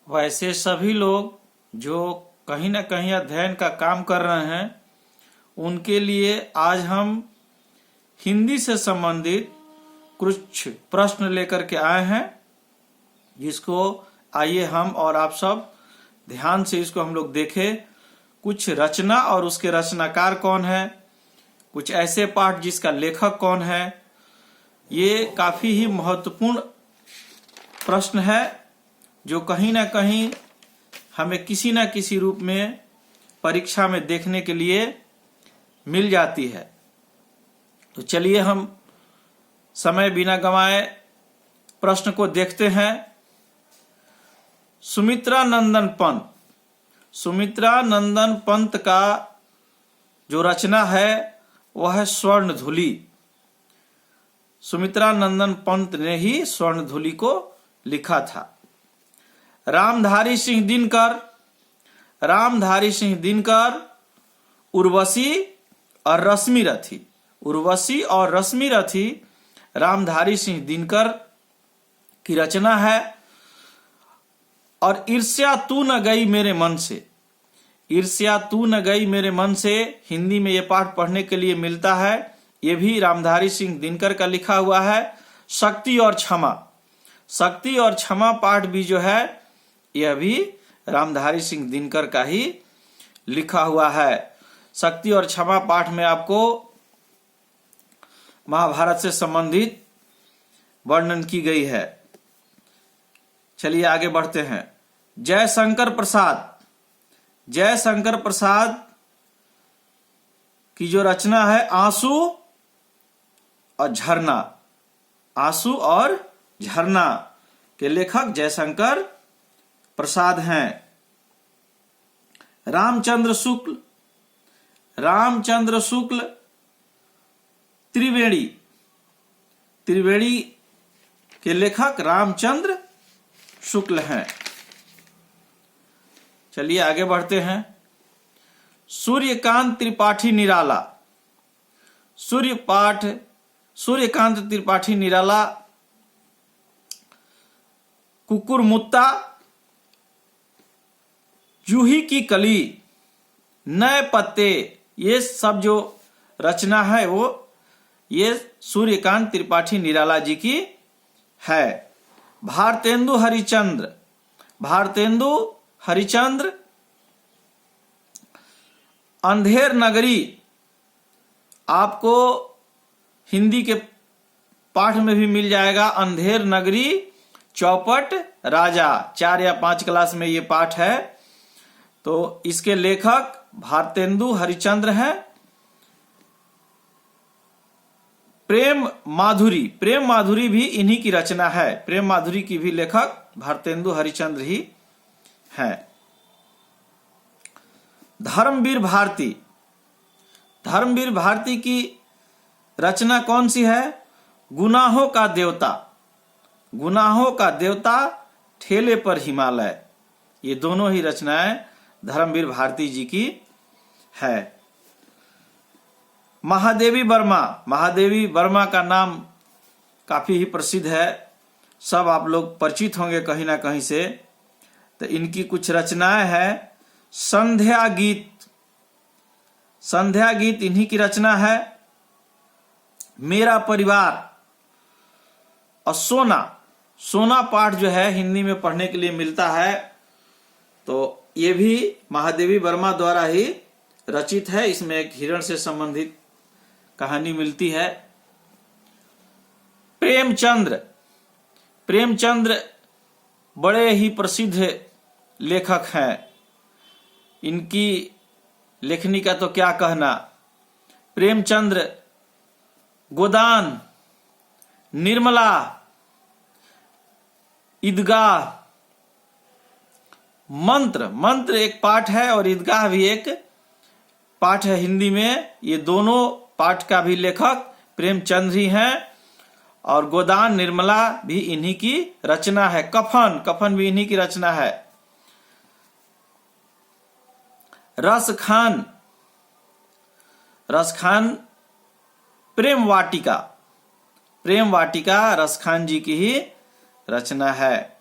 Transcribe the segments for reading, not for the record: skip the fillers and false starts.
वैसे सभी लोग जो कहीं ना कहीं अध्ययन का काम कर रहे हैं उनके लिए आज हम हिंदी से संबंधित कुछ प्रश्न लेकर के आए हैं, जिसको आइए हम और आप सब ध्यान से इसको हम लोग देखें। कुछ रचना और उसके रचनाकार कौन है, कुछ ऐसे पाठ जिसका लेखक कौन है। ये काफी ही महत्वपूर्ण प्रश्न है जो कहीं ना कहीं हमें किसी न किसी रूप में परीक्षा में देखने के लिए मिल जाती है। तो चलिए हम समय बिना गंवाए प्रश्न को देखते हैं। सुमित्रा नंदन पंत का जो रचना है वह है स्वर्णधुली। सुमित्रा नंदन पंत ने ही स्वर्णधुली को लिखा था। रामधारी सिंह दिनकर उर्वशी और रश्मि रथी रामधारी सिंह दिनकर की रचना है। और ईर्ष्या तू न गई मेरे मन से हिंदी में ये पाठ पढ़ने के लिए मिलता है। ये भी रामधारी सिंह दिनकर का लिखा हुआ है। शक्ति और क्षमा पाठ भी जो है यह भी रामधारी सिंह दिनकर का ही लिखा हुआ है। शक्ति और क्षमा पाठ में आपको महाभारत से संबंधित वर्णन की गई है। चलिए आगे बढ़ते हैं। जयशंकर प्रसाद की जो रचना है आंसू और झरना के लेखक जयशंकर प्रसाद हैं। रामचंद्र शुक्ल त्रिवेणी के लेखक रामचंद्र शुक्ल हैं। चलिए आगे बढ़ते हैं। सूर्यकांत त्रिपाठी निराला कुकुरमुत्ता जूही की कली नए पत्ते, ये सब जो रचना है वो ये सूर्यकांत त्रिपाठी निराला जी की है। भारतेंदु हरिचंद्र अंधेर नगरी आपको हिंदी के पाठ में भी मिल जाएगा। अंधेर नगरी चौपट राजा 4 या 5 क्लास में ये पाठ है। तो इसके लेखक भारतेंदु हरिचंद्र हैं। प्रेम माधुरी भी इन्हीं की रचना है। प्रेम माधुरी की भी लेखक भारतेंदु हरिचंद्र ही हैं। धर्मवीर भारती की रचना कौन सी है? गुनाहों का देवता ठेले पर हिमालय। ये दोनों ही रचनाएं धर्मवीर भारती जी की है। महादेवी वर्मा का नाम काफी ही प्रसिद्ध है, सब आप लोग परिचित होंगे कहीं ना कहीं से। तो इनकी कुछ रचनाएं हैं। संध्या गीत इन्हीं की रचना है। मेरा परिवार और सोना पाठ जो है हिंदी में पढ़ने के लिए मिलता है। तो ये भी महादेवी वर्मा द्वारा ही रचित है। इसमें एक हिरण से संबंधित कहानी मिलती है। प्रेमचंद्र बड़े ही प्रसिद्ध लेखक हैं। इनकी लेखनी का तो क्या कहना। प्रेमचंद्र गोदान, निर्मला, ईदगाह, मंत्र एक पाठ है और ईदगाह भी एक पाठ है हिंदी में। ये दोनों पाठ का भी लेखक प्रेमचंद्र ही हैं। और गोदान, निर्मला भी इन्हीं की रचना है। कफन भी इन्हीं की रचना है। रसखान प्रेम वाटिका रसखान जी की ही रचना है।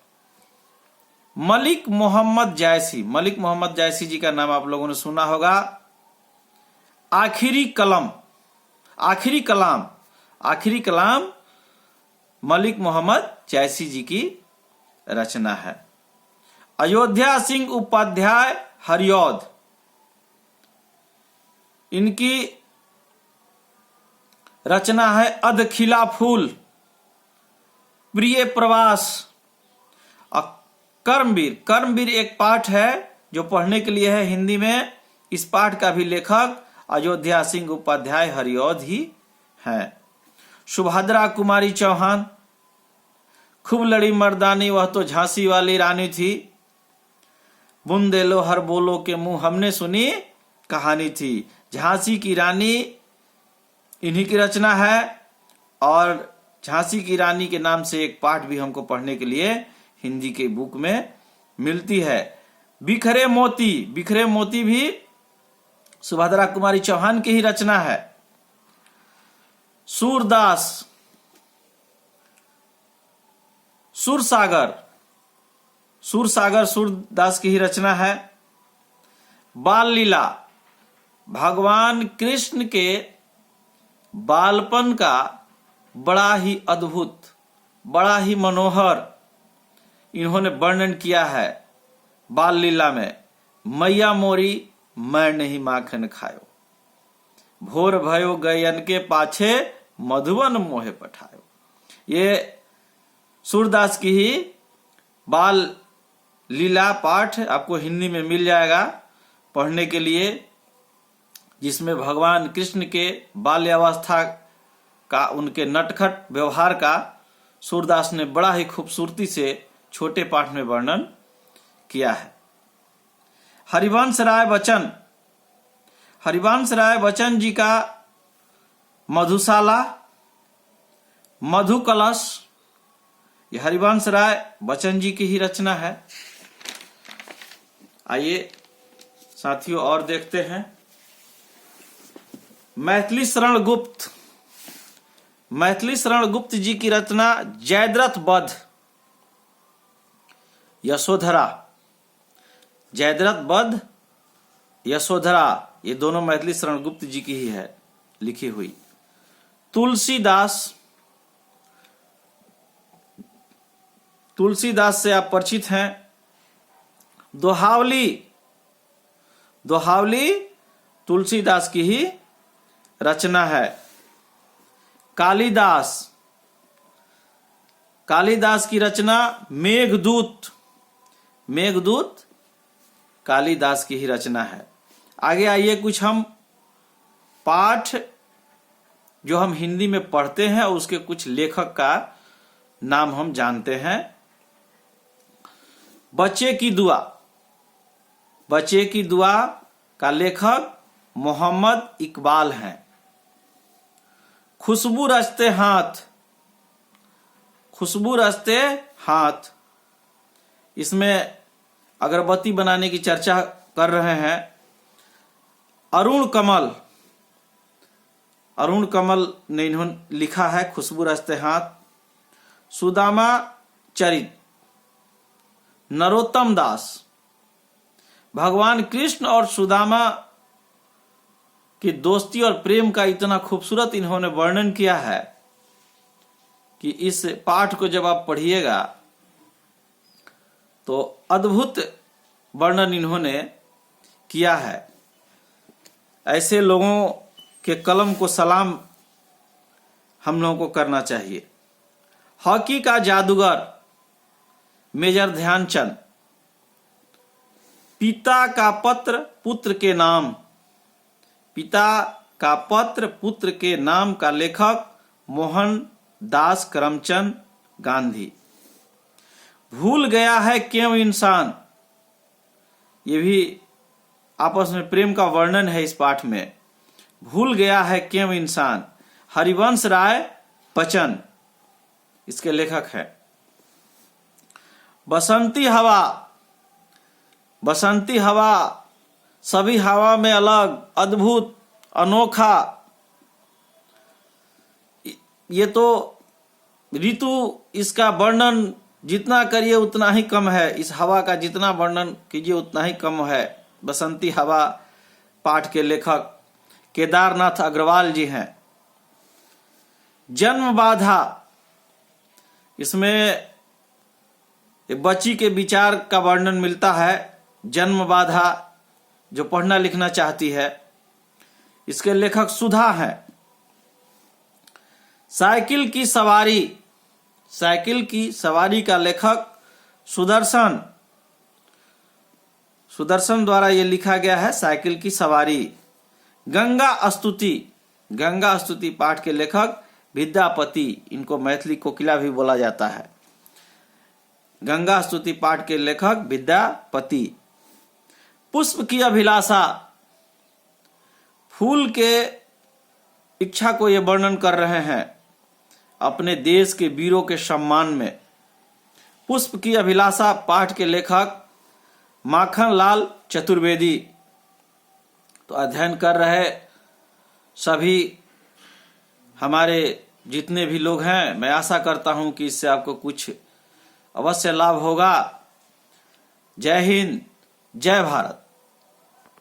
मलिक मोहम्मद जायसी। मलिक मोहम्मद जायसी जी का नाम आप लोगों ने सुना होगा। आखिरी कलाम, आखिरी कलाम मलिक मोहम्मद जायसी जी की रचना है। अयोध्या सिंह उपाध्याय हरिऔध, इनकी रचना है अधखिला फूल, प्रिय प्रवास। कर्मवीर एक पाठ है जो पढ़ने के लिए है हिंदी में। इस पाठ का भी लेखक अयोध्या सिंह उपाध्याय हरिऔध ही है। सुभद्रा कुमारी चौहान, खूब लड़ी मर्दानी वह तो झांसी वाली रानी थी, बुंदेलो हर बोलो के मुंह हमने सुनी कहानी थी। झांसी की रानी इन्हीं की रचना है। और झांसी की रानी के नाम से एक पाठ भी हमको पढ़ने के लिए हिंदी के बुक में मिलती है। बिखरे मोती भी सुभद्रा कुमारी चौहान की ही रचना है। सुरसागर सूरदास की ही रचना है। बाल लीला, भगवान कृष्ण के बालपन का बड़ा ही अद्भुत, बड़ा ही मनोहर इन्होंने वर्णन किया है बाल लीला में। मैया मोरी मैं नहीं माखन खायो, भोर भयो गयन के पाछे मधुवन मोहे पठायो। ये सूरदास की ही बाल लीला पाठ आपको हिंदी में मिल जाएगा पढ़ने के लिए, जिसमें भगवान कृष्ण के बाल्यावस्था का, उनके नटखट व्यवहार का सूरदास ने बड़ा ही खूबसूरती से छोटे पाठ में वर्णन किया है। हरिवंश राय बच्चन जी का मधुशाला, मधु कलश, यह हरिवंश राय बच्चन जी की ही रचना है। आइए साथियों और देखते हैं। मैथिली शरण गुप्त जी की रचना जयद्रथ वध, यशोधरा। जयद्रथ वध, यशोधरा, ये दोनों मैथिली शरण गुप्त जी की ही है लिखी हुई। तुलसीदास से आप परिचित हैं। दोहावली तुलसीदास की ही रचना है। कालिदास की रचना मेघदूत कालिदास की ही रचना है। आगे आइए, कुछ हम पाठ जो हम हिंदी में पढ़ते हैं उसके कुछ लेखक का नाम हम जानते हैं। बच्चे की दुआ का लेखक मोहम्मद इकबाल हैं। खुशबू रचते हाथ, इसमें अगरबत्ती बनाने की चर्चा कर रहे हैं। अरुण कमल ने इन्होंने लिखा है खुशबू रचते हाथ। सुदामा चरित, नरोत्तम दास। भगवान कृष्ण और सुदामा की दोस्ती और प्रेम का इतना खूबसूरत इन्होंने वर्णन किया है कि इस पाठ को जब आप पढ़िएगा तो अद्भुत वर्णन इन्होंने किया है। ऐसे लोगों के कलम को सलाम हम लोगों को करना चाहिए। हॉकी का जादूगर मेजर ध्यानचंद। पिता का पत्र पुत्र के नाम का लेखक मोहन दास करमचंद गांधी। भूल गया है क्यों इंसान, ये भी आपस में प्रेम का वर्णन है इस पाठ में। भूल गया है क्यों इंसान, हरिवंश राय बच्चन इसके लेखक है। बसंती हवा सभी हवा में अलग, अद्भुत, अनोखा। ये तो ऋतु, इसका वर्णन जितना करिए उतना ही कम है, इस हवा का जितना वर्णन कीजिए उतना ही कम है। बसंती हवा पाठ के लेखक केदारनाथ अग्रवाल जी हैं। जन्म बाधा, इसमें एक बच्ची के विचार का वर्णन मिलता है। जन्म बाधा जो पढ़ना लिखना चाहती है, इसके लेखक सुधा हैं। साइकिल की सवारी, साइकिल की सवारी का लेखक सुदर्शन, सुदर्शन द्वारा यह लिखा गया है साइकिल की सवारी। गंगा स्तुति, गंगा स्तुति पाठ के लेखक विद्यापति, इनको मैथिली कोकिला भी बोला जाता है। गंगा स्तुति पाठ के लेखक विद्यापति। पुष्प की अभिलाषा, फूल के इच्छा को ये वर्णन कर रहे हैं अपने देश के वीरों के सम्मान में। पुष्प की अभिलाषा पाठ के लेखक माखन लाल चतुर्वेदी। तो अध्ययन कर रहे सभी हमारे जितने भी लोग हैं, मैं आशा करता हूं कि इससे आपको कुछ अवश्य लाभ होगा। जय हिंद, जय भारत।